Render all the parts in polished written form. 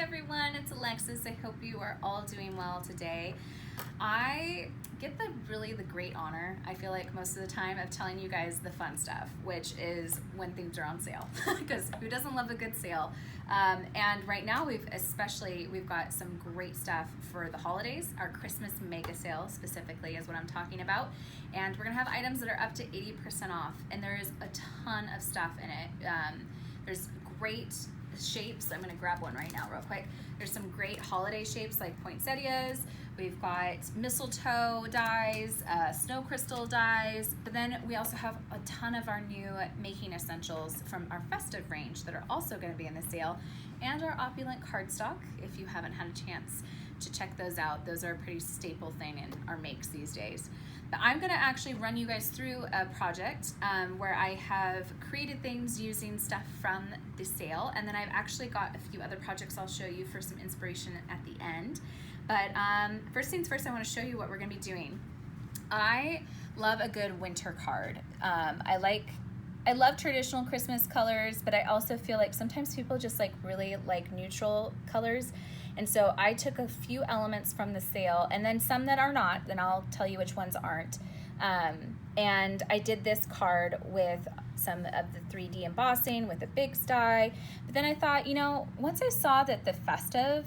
everyone, it's Alexis. I hope you are all doing well today. I get the great honor, I feel like most of the time, of telling you guys the fun stuff, which is when things are on sale, because who doesn't love a good sale? And right now we've got some great stuff for the holidays. Our Christmas mega sale specifically is what I'm talking about. And we're gonna have items that are up to 80% off, and there is a ton of stuff in it. There's great shapes. I'm gonna grab one right now real quick. There's some great holiday shapes like poinsettias. We've got mistletoe dies, snow crystal dies, but then we also have a ton of our new making essentials from our festive range that are also gonna be in the sale, and our opulent cardstock, if you haven't had a chance to check those out. Those are a pretty staple thing in our makes these days. But I'm gonna actually run you guys through a project where I have created things using stuff from the sale, and then I've actually got a few other projects I'll show you for some inspiration at the end. But first things first, I wanna show you what we're gonna be doing. I love a good winter card. I love traditional Christmas colors, but I also feel like sometimes people just really like neutral colors. And so I took a few elements from the sale, and then some that are not, then I'll tell you which ones aren't. And I did this card with some of the 3D embossing with a big die. But then I thought, once I saw that the festive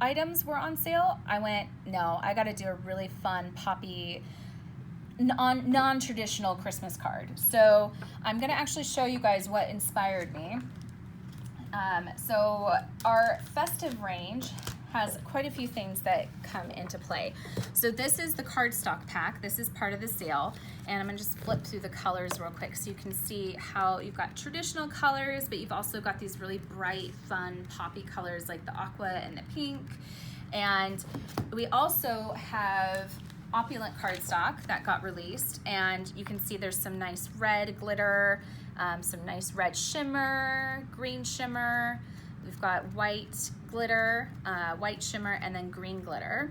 items were on sale, I went, no, I gotta do a really fun, poppy, non-traditional Christmas card. So I'm gonna actually show you guys what inspired me. So our festive range has quite a few things that come into play. So this is the cardstock pack. This is part of the sale, and I'm gonna just flip through the colors real quick so you can see how you've got traditional colors, but you've also got these really bright, fun, poppy colors like the aqua and the pink. And we also have opulent cardstock that got released, and you can see there's some nice red glitter, some nice red shimmer, green shimmer. We've got white glitter, white shimmer, and then green glitter.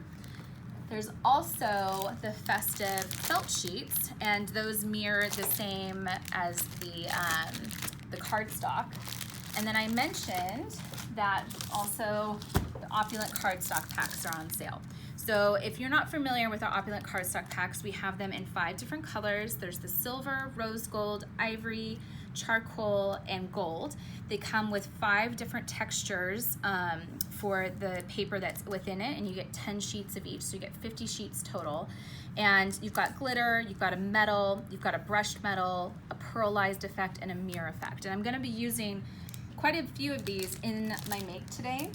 There's also the festive felt sheets, and those mirror the same as the cardstock. And then I mentioned that also the opulent cardstock packs are on sale. So if you're not familiar with our opulent cardstock packs, we have them in 5 different colors. There's the silver, rose gold, ivory, charcoal, and gold. They come with 5 different textures for the paper that's within it, and you get 10 sheets of each, so you get 50 sheets total. And you've got glitter, you've got a metal, you've got a brushed metal, a pearlized effect, and a mirror effect. And I'm gonna be using quite a few of these in my make today.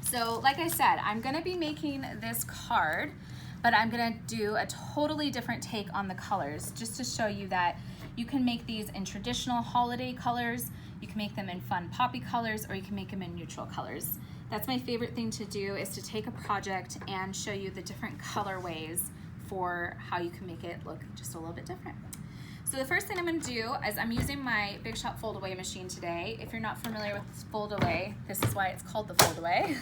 So like I said, I'm gonna be making this card, but I'm gonna do a totally different take on the colors, just to show you that you can make these in traditional holiday colors, you can make them in fun poppy colors, or you can make them in neutral colors. That's my favorite thing to do, is to take a project and show you the different colorways for how you can make it look just a little bit different. So the first thing I'm gonna do is I'm using my Big Shot fold away machine today. If you're not familiar with this fold away, this is why it's called the fold away.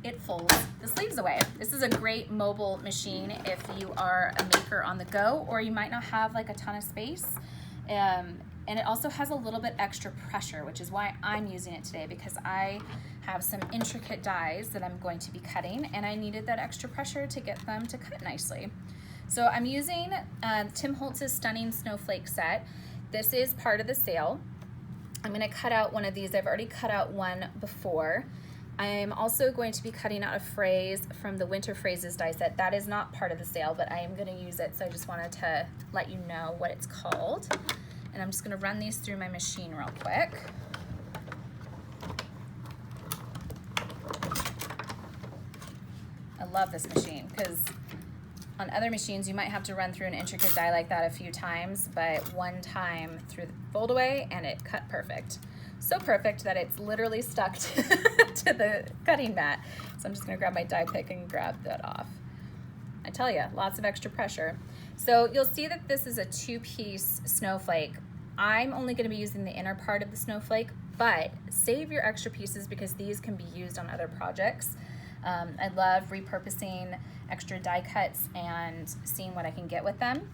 It folds the sleeves away. This is a great mobile machine if you are a maker on the go, or you might not have a ton of space. And it also has a little bit extra pressure, which is why I'm using it today, because I have some intricate dies that I'm going to be cutting, and I needed that extra pressure to get them to cut nicely. So I'm using Tim Holtz's Stunning Snowflake set. This is part of the sale. I'm gonna cut out one of these. I've already cut out one before. I'm also going to be cutting out a phrase from the Winter Phrases die set. That is not part of the sale, but I am gonna use it, so I just wanted to let you know what it's called. And I'm just gonna run these through my machine real quick. I love this machine, because on other machines, you might have to run through an intricate die like that a few times, but one time through the fold away, and it cut perfect. So perfect that it's literally stuck to the cutting mat. So I'm just gonna grab my die pick and grab that off. I tell you, lots of extra pressure. So you'll see that this is a 2-piece snowflake. I'm only gonna be using the inner part of the snowflake, but save your extra pieces, because these can be used on other projects. I love repurposing extra die cuts and seeing what I can get with them.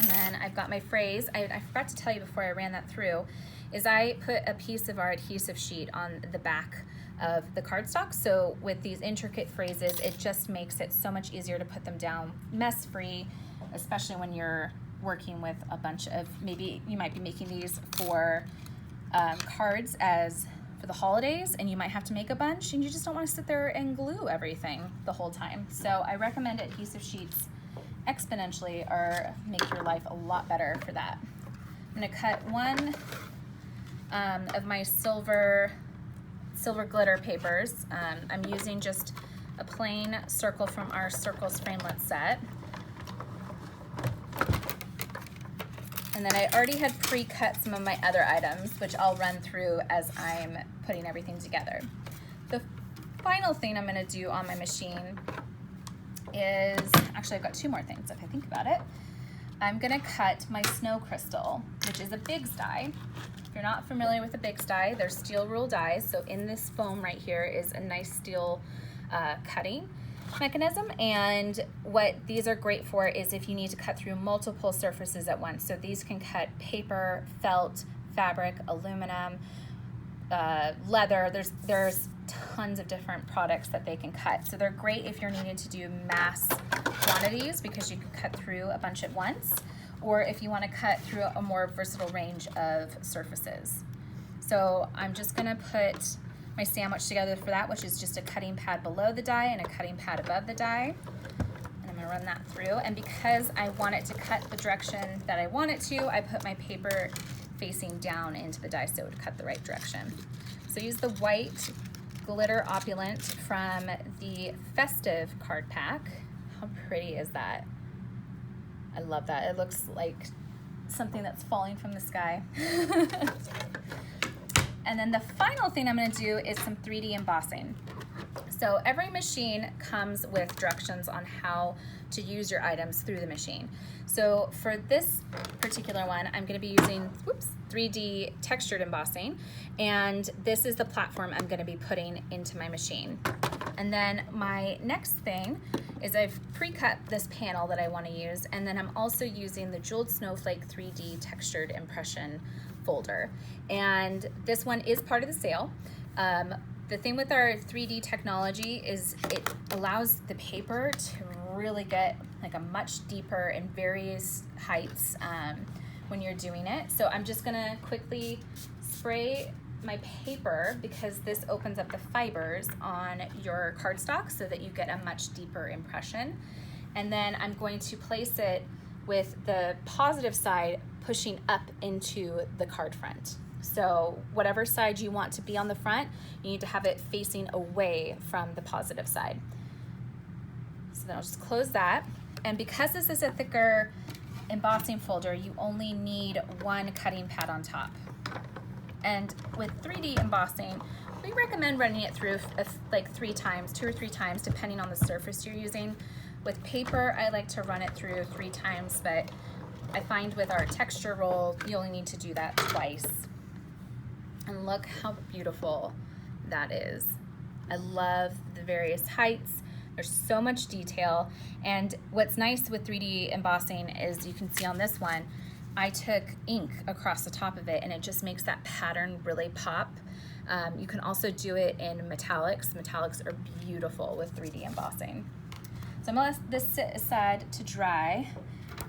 And then I've got my phrase. I forgot to tell you before I ran that through, is I put a piece of our adhesive sheet on the back of the cardstock. So with these intricate phrases, it just makes it so much easier to put them down mess-free, especially when you're working with a bunch of, maybe you might be making these for cards as for the holidays, and you might have to make a bunch and you just don't want to sit there and glue everything the whole time. So I recommend adhesive sheets exponentially or make your life a lot better for that. I'm going to cut one of my silver glitter papers. I'm using just a plain circle from our Circles Framelit set. And then I already had pre-cut some of my other items, which I'll run through as I'm putting everything together. The final thing I'm going to do on my machine is, actually I've got two more things if I think about it. I'm going to cut my snow crystal, which is a Biggs die. If you're not familiar with the Biggs die, they're steel rule dies. So in this foam right here is a nice steel cutting mechanism, and what these are great for is if you need to cut through multiple surfaces at once. So these can cut paper, felt, fabric, aluminum, leather. There's tons of different products that they can cut. So they're great if you're needing to do mass quantities because you can cut through a bunch at once, or if you want to cut through a more versatile range of surfaces. So I'm just going to put my sandwich together for that, which is just a cutting pad below the die and a cutting pad above the die. And I'm going to run that through. And because I want it to cut the direction that I want it to, I put my paper facing down into the die so it would cut the right direction. So use the white glitter opulent from the Festive card pack. How pretty is that? I love that. It looks like something that's falling from the sky. And then the final thing I'm going to do is some 3D embossing. So every machine comes with directions on how to use your items through the machine. So for this particular one, I'm going to be using 3D textured embossing, and this is the platform I'm going to be putting into my machine. And then my next thing is I've pre-cut this panel that I want to use, and then I'm also using the Jeweled Snowflake 3D textured impression folder. And this one is part of the sale. The thing with our 3D technology is it allows the paper to really get like a much deeper in various heights when you're doing it. So I'm just gonna quickly spray my paper because this opens up the fibers on your cardstock so that you get a much deeper impression. And then I'm going to place it with the positive side pushing up into the card front. So whatever side you want to be on the front, you need to have it facing away from the positive side. So then I'll just close that. And because this is a thicker embossing folder, you only need one cutting pad on top. And with 3D embossing, we recommend running it through like 2 or 3 times, depending on the surface you're using. With paper, I like to run it through 3 times, but I find with our texture roll, you only need to do that twice. And look how beautiful that is. I love the various heights. There's so much detail. And what's nice with 3D embossing is you can see on this one, I took ink across the top of it and it just makes that pattern really pop. You can also do it in metallics. Metallics are beautiful with 3D embossing. So I'm gonna let this sit aside to dry,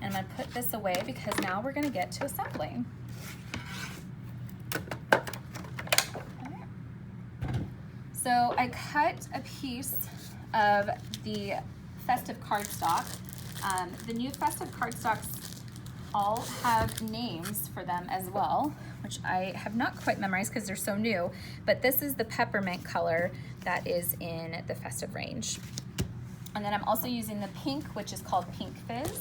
and I'm gonna put this away because now we're gonna get to assembling. So I cut a piece of the Festive cardstock. The new Festive cardstocks all have names for them as well, which I have not quite memorized because they're so new, but this is the peppermint color that is in the Festive range. And then I'm also using the pink, which is called Pink Fizz.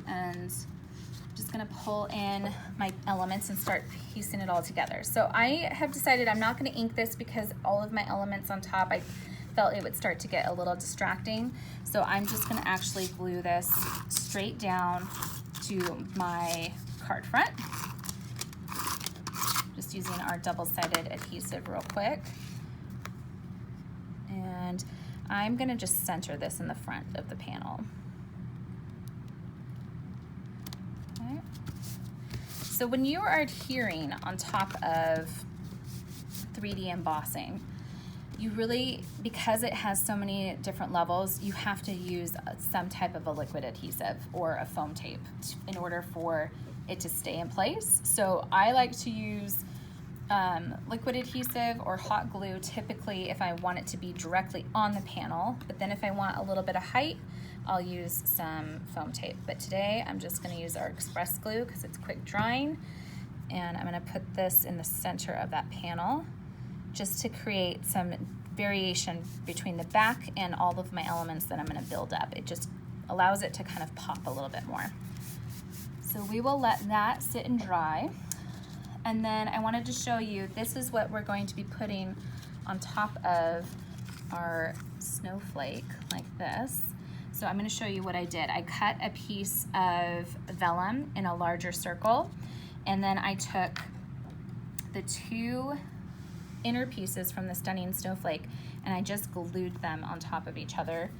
And I'm just gonna pull in my elements and start piecing it all together. So I have decided I'm not gonna ink this because all of my elements on top, I felt it would start to get a little distracting. So I'm just gonna actually glue this straight down to my card front. Just using our double-sided adhesive real quick. And I'm gonna just center this in the front of the panel. Okay. So when you are adhering on top of 3D embossing, you really, because it has so many different levels, you have to use some type of a liquid adhesive or a foam tape in order for it to stay in place. So I like to use liquid adhesive or hot glue typically if I want it to be directly on the panel, but then if I want a little bit of height, I'll use some foam tape. But today I'm just going to use our express glue because it's quick drying, and I'm going to put this in the center of that panel just to create some variation between the back and all of my elements that I'm going to build up. It just allows it to kind of pop a little bit more. So we will let that sit and dry. And then I wanted to show you, this is what we're going to be putting on top of our snowflake like this. So I'm going to show you what I did. I cut a piece of vellum in a larger circle, and then I took the two inner pieces from the Stunning Snowflake and I just glued them on top of each other.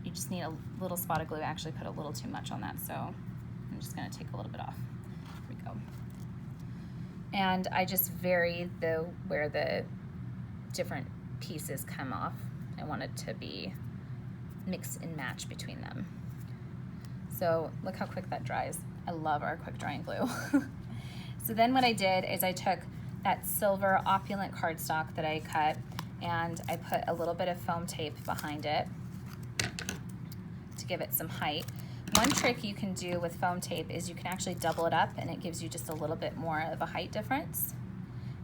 You just need a little spot of glue. I actually put a little too much on that, so I'm just going to take a little bit off. Here we go. And I just vary where the different pieces come off. I want it to be mix and match between them. So look how quick that dries. I love our quick drying glue. So then what I did is I took that silver opulent cardstock that I cut and I put a little bit of foam tape behind it to give it some height. One trick you can do with foam tape is you can actually double it up and it gives you just a little bit more of a height difference.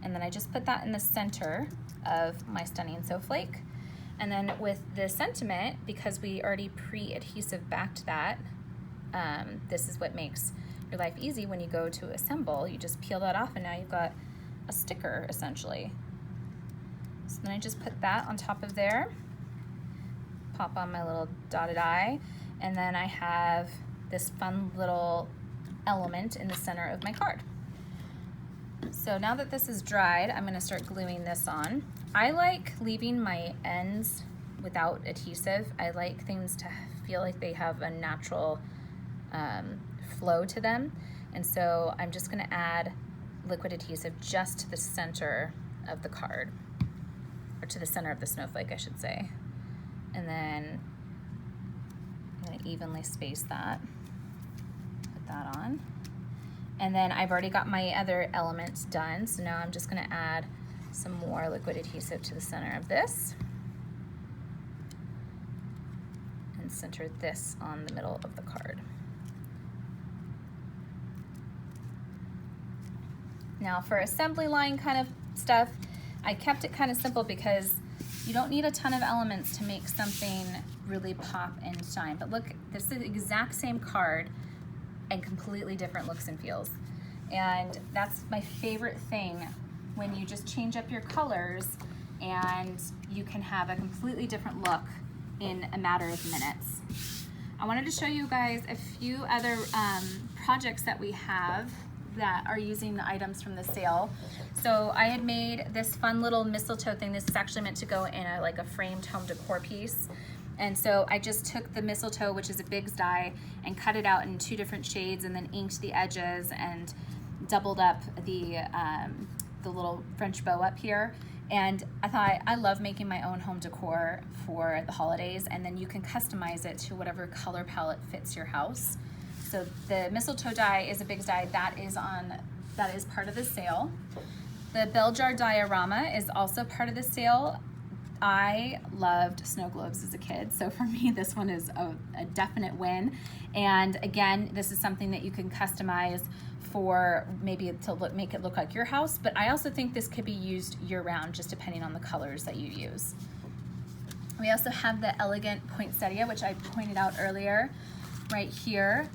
And then I just put that in the center of my Stunning Snowflake. And then with the sentiment, because we already pre-adhesive backed that, this is what makes your life easy when you go to assemble. You just peel that off and now you've got a sticker essentially. So then I just put that on top of there, pop on my little dotted eye, and then I have this fun little element in the center of my card. So now that this is dried, I'm going to start gluing this on. I like leaving my ends without adhesive. I like things to feel like they have a natural flow to them, and so I'm just going to add liquid adhesive just to the center of the card, or to the center of the snowflake I should say, and then I'm going to evenly space that, put that on, and then I've already got my other elements done, so now I'm just going to add some more liquid adhesive to the center of this and center this on the middle of the card. Now for assembly line kind of stuff, I kept it kind of simple because you don't need a ton of elements to make something really pop and shine. But look, this is the exact same card and completely different looks and feels. And that's my favorite thing, when you just change up your colors and you can have a completely different look in a matter of minutes. I wanted to show you guys a few other projects that we have that are using the items from the sale. So I had made this fun little mistletoe thing. This is actually meant to go in like a framed home decor piece. And so I just took the mistletoe, which is a big die, and cut it out in 2 different shades and then inked the edges and doubled up the little French bow up here. And I thought, I love making my own home decor for the holidays, and then you can customize it to whatever color palette fits your house. So the mistletoe die is a big die that is part of the sale. The bell jar diorama is also part of the sale. I loved snow globes as a kid, so for me this one is a definite win. And again, this is something that you can customize for maybe to make it look like your house, but I also think this could be used year-round, just depending on the colors that you use. We also have the elegant poinsettia, which I pointed out earlier, right here.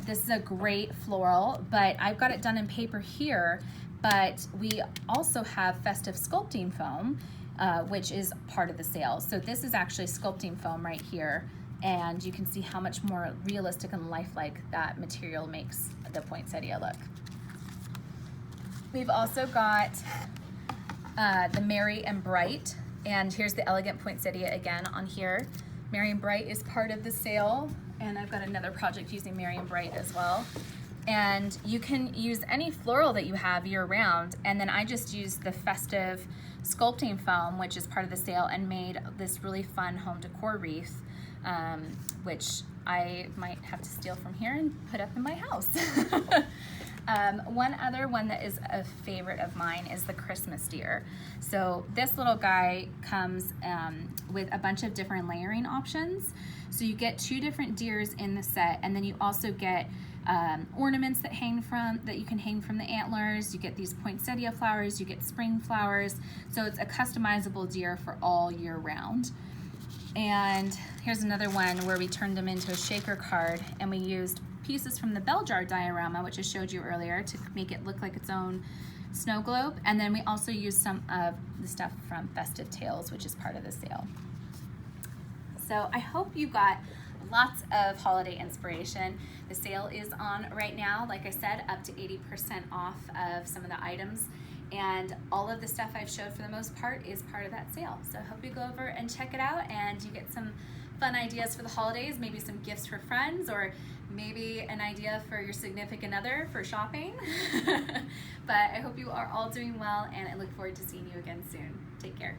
This is a great floral, but I've got it done in paper here, but we also have festive sculpting foam, which is part of the sale. So this is actually sculpting foam right here, and you can see how much more realistic and lifelike that material makes the poinsettia look. We've also got the Merry and Bright, and here's the elegant poinsettia again on here. Merry and Bright is part of the sale, and I've got another project using Merry and Bright as well. And you can use any floral that you have year round. And then I just used the festive sculpting foam, which is part of the sale, and made this really fun home decor wreath, which I might have to steal from here and put up in my house. One other one that is a favorite of mine is the Christmas deer. So this little guy comes with a bunch of different layering options. So you get 2 different deers in the set, and then you also get ornaments that you can hang from the antlers. You get these poinsettia flowers, you get spring flowers. So it's a customizable deer for all year round. And here's another one where we turned them into a shaker card, and we used pieces from the bell jar diorama, which I showed you earlier, to make it look like its own snow globe. And then we also used some of the stuff from Festive Tales, which is part of the sale. So I hope you got lots of holiday inspiration. The sale is on right now, like I said, up to 80% off of some of the items. And all of the stuff I've showed for the most part is part of that sale. So I hope you go over and check it out and you get some fun ideas for the holidays, maybe some gifts for friends, or maybe an idea for your significant other for shopping. But I hope you are all doing well, and I look forward to seeing you again soon. Take care.